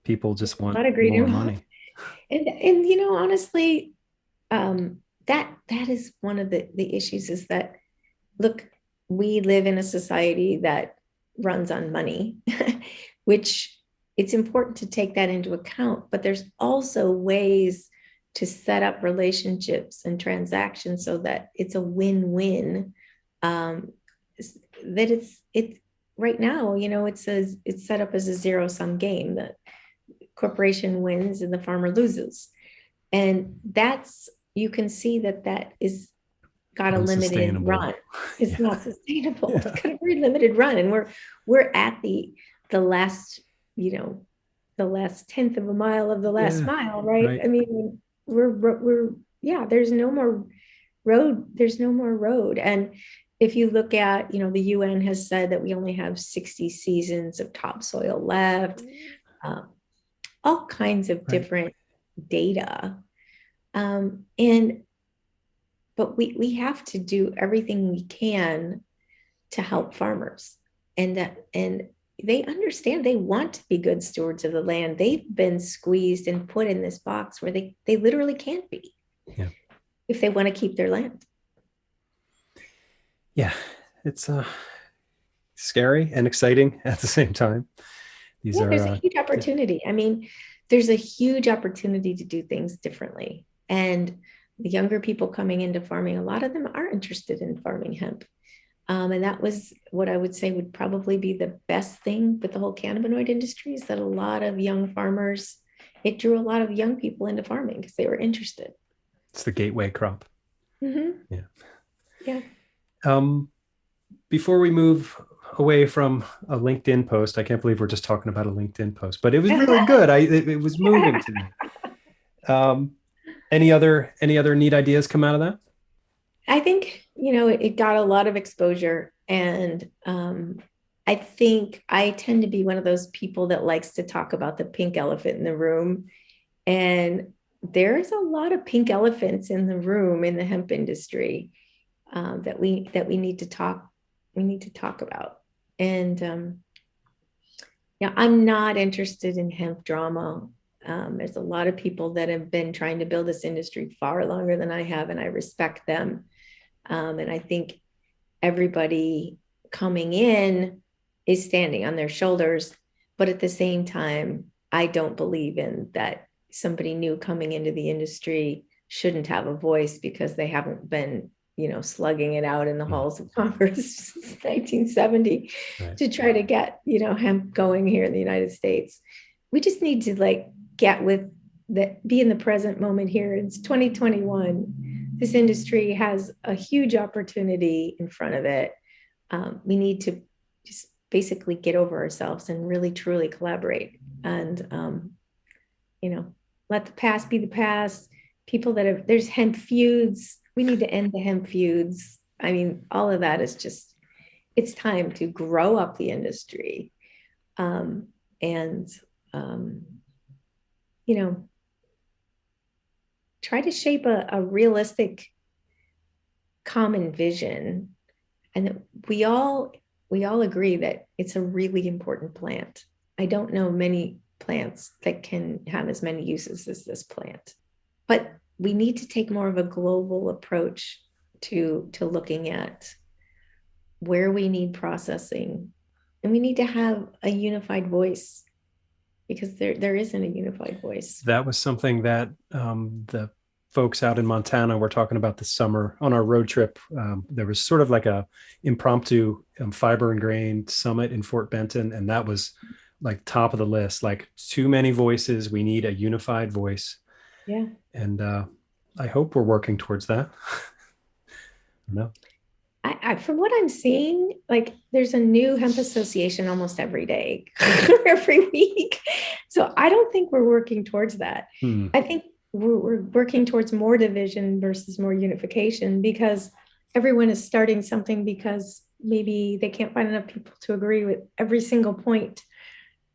people just want more money. And honestly, that is one of the issues, is that, look, we live in a society that runs on money, which it's important to take that into account. But there's also ways to set up relationships and transactions so that it's a win-win. That it's right now, it's set up as a zero-sum game. The corporation wins and the farmer loses, and you can see that is got a limited run. It's not sustainable. It's got a very limited run, and we're at the last, the last tenth of a mile of the last mile, right? I mean, we're there's no more road. And if you look at, the UN has said that we only have 60 seasons of topsoil left, all kinds of different data. But we have to do everything we can to help farmers, and they understand, they want to be good stewards of the land. They've been squeezed and put in this box where they literally can't be if they want to keep their land. Yeah, it's scary and exciting at the same time. There's a huge opportunity. I mean, there's a huge opportunity to do things differently. And the younger people coming into farming, a lot of them are interested in farming hemp. And that was what I would say would probably be the best thing with the whole cannabinoid industry, is that a lot of young farmers, it drew a lot of young people into farming because they were interested. It's the gateway crop. Mm-hmm. Yeah. Before we move away from a LinkedIn post, I can't believe we're just talking about a LinkedIn post, but it was really good. It was moving to me. Any other neat ideas come out of that? I think, it got a lot of exposure, and I think I tend to be one of those people that likes to talk about the pink elephant in the room. And there's a lot of pink elephants in the room in the hemp industry that we need to talk about. And I'm not interested in hemp drama. There's a lot of people that have been trying to build this industry far longer than I have, and I respect them. And I think everybody coming in is standing on their shoulders, but at the same time, I don't believe in that somebody new coming into the industry shouldn't have a voice because they haven't been, slugging it out in the halls of Congress since 1970 to try to get, hemp going here in the United States. We just need to get with that, be in the present moment here. It's 2021. This industry has a huge opportunity in front of it. We need to just basically get over ourselves and really truly collaborate, and let the past be the past. People there's hemp feuds. We need to end the hemp feuds. I mean, all of that is just, it's time to grow up the industry, and try to shape a realistic common vision, and that we all agree that it's a really important plant. I don't know many plants that can have as many uses as this plant, but we need to take more of a global approach to looking at where we need processing, and we need to have a unified voice, because there isn't a unified voice. That was something that the folks out in Montana were talking about this summer on our road trip. There was sort of like a impromptu fiber and grain summit in Fort Benton, and that was like top of the list. Like, too many voices. We need a unified voice. Yeah. And I hope we're working towards that. No. From what I'm seeing, like there's a new hemp association almost every day, every week. So I don't think we're working towards that. I think we're working towards more division versus more unification, because everyone is starting something because maybe they can't find enough people to agree with every single point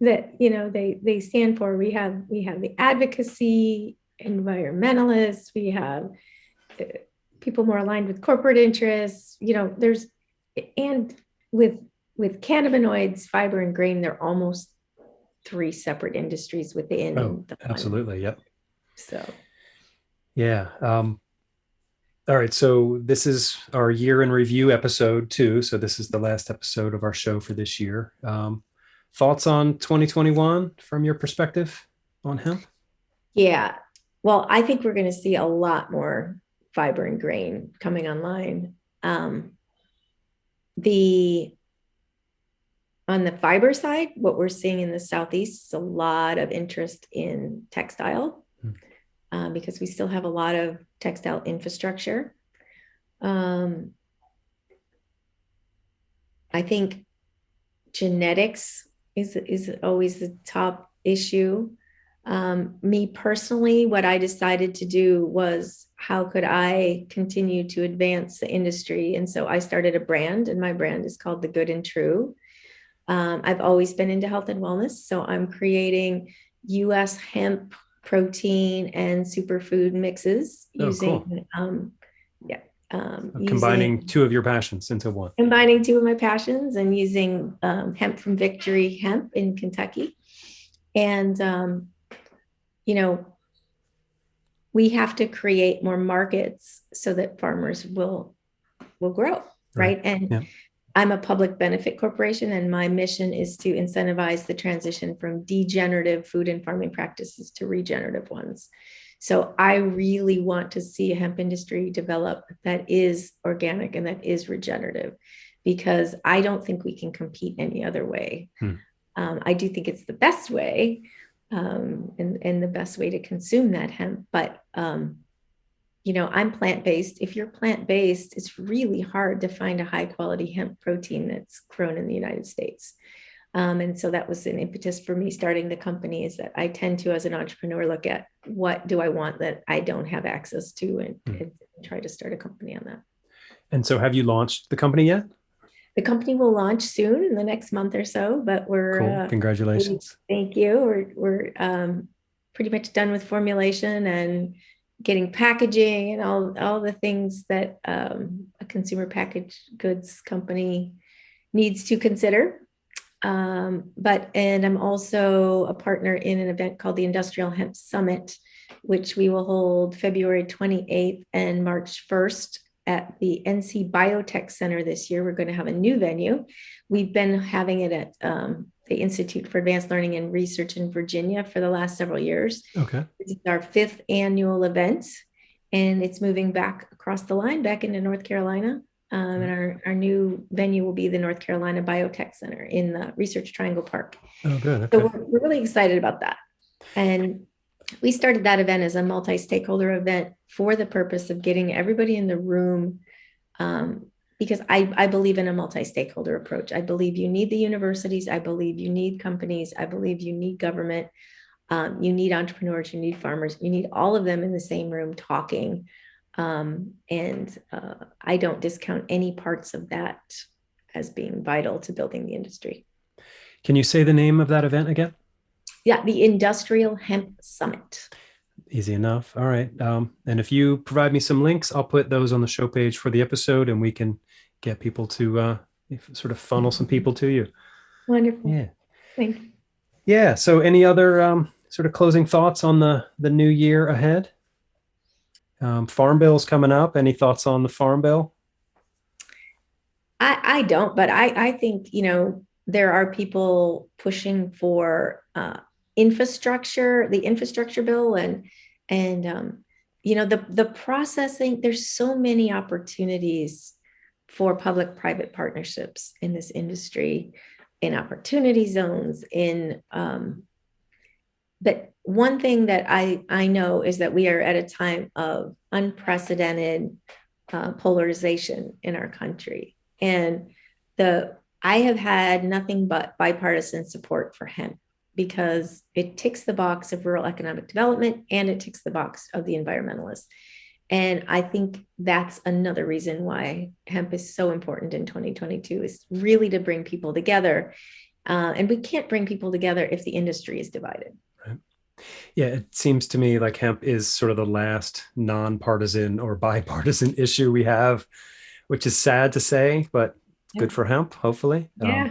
that, you know, they stand for. We have the advocacy, environmentalists, we have people more aligned with corporate interests, you know, and with cannabinoids, fiber and grain, they're almost 3 separate industries within the one. Absolutely. Yep. So, yeah. All right. So this is our year in review episode 2. So this is the last episode of our show for this year. Thoughts on 2021 from your perspective on hemp? Yeah. Well, I think we're going to see a lot more fiber and grain coming online. On the fiber side, what we're seeing in the Southeast is a lot of interest in textile, because we still have a lot of textile infrastructure. I think genetics is always the top issue. Me personally, what I decided to do was, how could I continue to advance the industry? And so I started a brand, and my brand is called The Good and True. I've always been into health and wellness, so I'm creating U.S. hemp protein and superfood mixes using, combining 2 of your passions into one. Combining 2 of my passions and using hemp from Victory Hemp in Kentucky. And, you know, we have to create more markets so that farmers will grow, right? And I'm a public benefit corporation, and my mission is to incentivize the transition from degenerative food and farming practices to regenerative ones. So I really want to see a hemp industry develop that is organic and that is regenerative, because I don't think we can compete any other way. I do think it's the best way, and the best way to consume that hemp. But, you know, I'm plant-based. If you're plant-based, it's really hard to find a high quality hemp protein that's grown in the United States. And so that was an impetus for me starting the company, is that I tend to, as an entrepreneur, look at what do I want that I don't have access to, and try to start a company on that. And so have you launched the company yet? The company will launch soon, in the next month or so, but we're cool. Congratulations. Thank you. We're pretty much done with formulation and getting packaging and all the things that a consumer packaged goods company needs to consider. And I'm also a partner in an event called the Industrial Hemp Summit, which we will hold February 28th and March 1st at the NC Biotech Center this year. We're going to have a new venue. We've been having it at the Institute for Advanced Learning and Research in Virginia for the last several years. Okay. This is our 5th annual event, and it's moving back across the line, back into North Carolina. And our new venue will be the North Carolina Biotech Center in the Research Triangle Park. Oh, good. Okay. So we're really excited about that. And we started that event as a multi-stakeholder event for the purpose of getting everybody in the room, because I believe in a multi-stakeholder approach. I believe you need the universities. I believe you need companies. I believe you need government. You need entrepreneurs. You need farmers. You need all of them in the same room talking. And I don't discount any parts of that as being vital to building the industry. Can you say the name of that event again? Yeah, the Industrial Hemp Summit. Easy enough. All right. And if you provide me some links, I'll put those on the show page for the episode, and we can get people to sort of funnel some people to you. Wonderful. Yeah. Thank you. Yeah. So any other sort of closing thoughts on the new year ahead? Farm Bill's coming up. Any thoughts on the Farm Bill? I don't, but I think, you know, there are people pushing for the infrastructure bill, and the processing. There's so many opportunities for public-private partnerships in this industry, in opportunity zones, but one thing that I know is that we are at a time of unprecedented polarization in our country. And I have had nothing but bipartisan support for hemp because it ticks the box of rural economic development and it ticks the box of the environmentalists. And I think that's another reason why hemp is so important in 2022, is really to bring people together. And we can't bring people together if the industry is divided. Right. Yeah, it seems to me like hemp is sort of the last nonpartisan or bipartisan issue we have, which is sad to say, but good for hemp, hopefully. Yeah.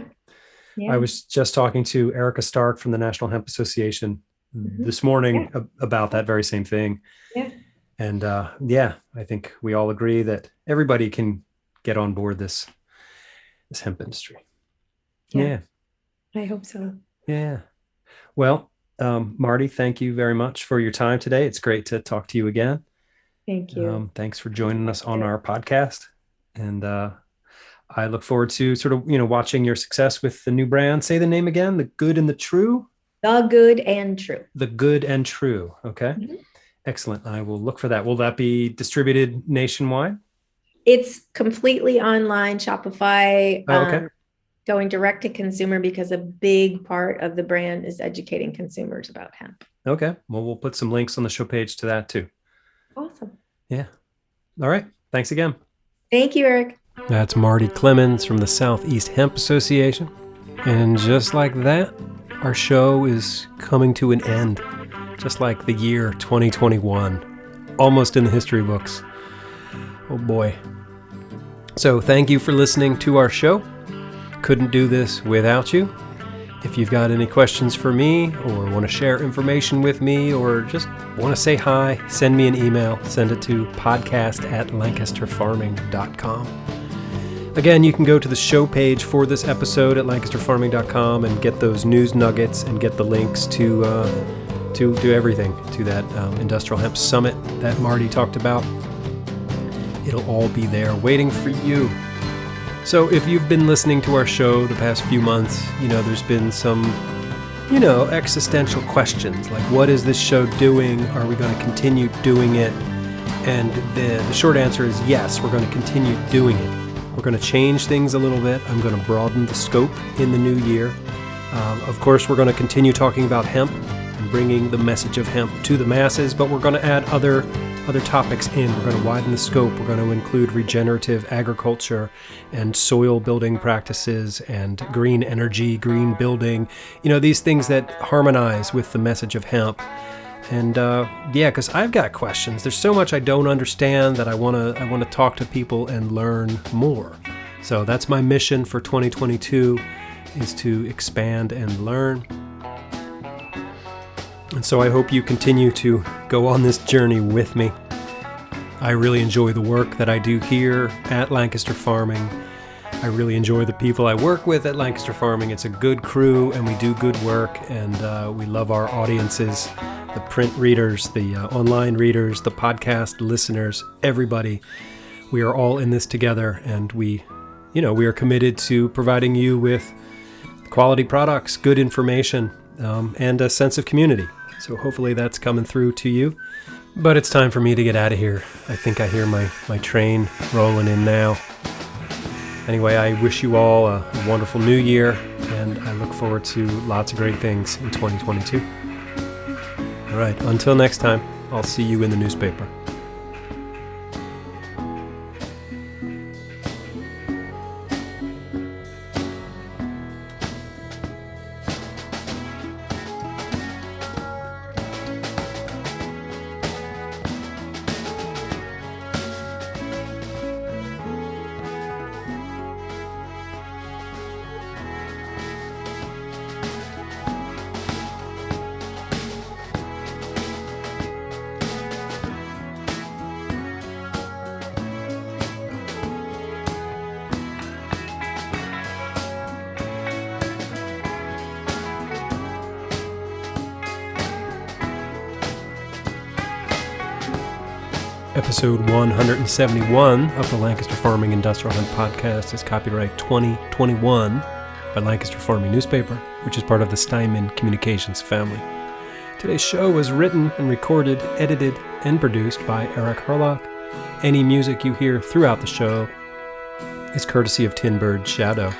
I was just talking to Erica Stark from the National Hemp Association this morning about that very same thing. Yeah. And I think we all agree that everybody can get on board this hemp industry. Yeah. I hope so. Yeah. Well, Marty, thank you very much for your time today. It's great to talk to you again. Thank you. Thanks for joining us on our podcast. And I look forward to sort of, watching your success with the new brand. Say the name again, The Good and the True. The Good and True. The Good and True. Okay. Mm-hmm. Excellent. I will look for that. Will that be distributed nationwide? It's completely online, Shopify. Okay. Going direct to consumer, because a big part of the brand is educating consumers about hemp. Okay. Well, we'll put some links on the show page to that too. Awesome. Yeah. All right. Thanks again. Thank you, Eric. That's Marty Clemens from the Southeast Hemp Association. And just like that, our show is coming to an end. Just like the year 2021, almost in the history books. Oh boy. So thank you for listening to our show. Couldn't do this without you. If you've got any questions for me, or want to share information with me, or just want to say hi, send me an email. Send it to podcast@lancasterfarming.com. Again, you can go to the show page for this episode at lancasterfarming.com and get those news nuggets and get the links to everything, to that Industrial Hemp Summit that Marty talked about. It'll all be there waiting for you. So if you've been listening to our show the past few months, there's been some, existential questions like, what is this show doing? Are we going to continue doing it? And the short answer is yes, we're going to continue doing it. We're going to change things a little bit. I'm going to broaden the scope in the new year. Of course, we're going to continue talking about hemp and bringing the message of hemp to the masses, but we're going to add other topics in. We're going to widen the scope. We're going to include regenerative agriculture and soil building practices and green energy, green building, these things that harmonize with the message of hemp. And because I've got questions. There's so much I don't understand that I want to talk to people and learn more. So that's my mission for 2022, is to expand and learn. And so I hope you continue to go on this journey with me. I really enjoy the work that I do here at Lancaster Farming. I really enjoy the people I work with at Lancaster Farming. It's a good crew and we do good work, and we love our audiences, the print readers, the online readers, the podcast listeners, everybody. We are all in this together, and we are committed to providing you with quality products, good information, and a sense of community. So hopefully that's coming through to you. But it's time for me to get out of here. I think I hear my train rolling in now. Anyway, I wish you all a wonderful new year, and I look forward to lots of great things in 2022. All right, until next time, I'll see you in the newspaper. Episode 171 of the Lancaster Farming Industrial Hemp Podcast is copyright 2021 by Lancaster Farming Newspaper, which is part of the Steinman Communications family. Today's show was written and recorded, edited, and produced by Eric Herlock. Any music you hear throughout the show is courtesy of Tinbird Shadow.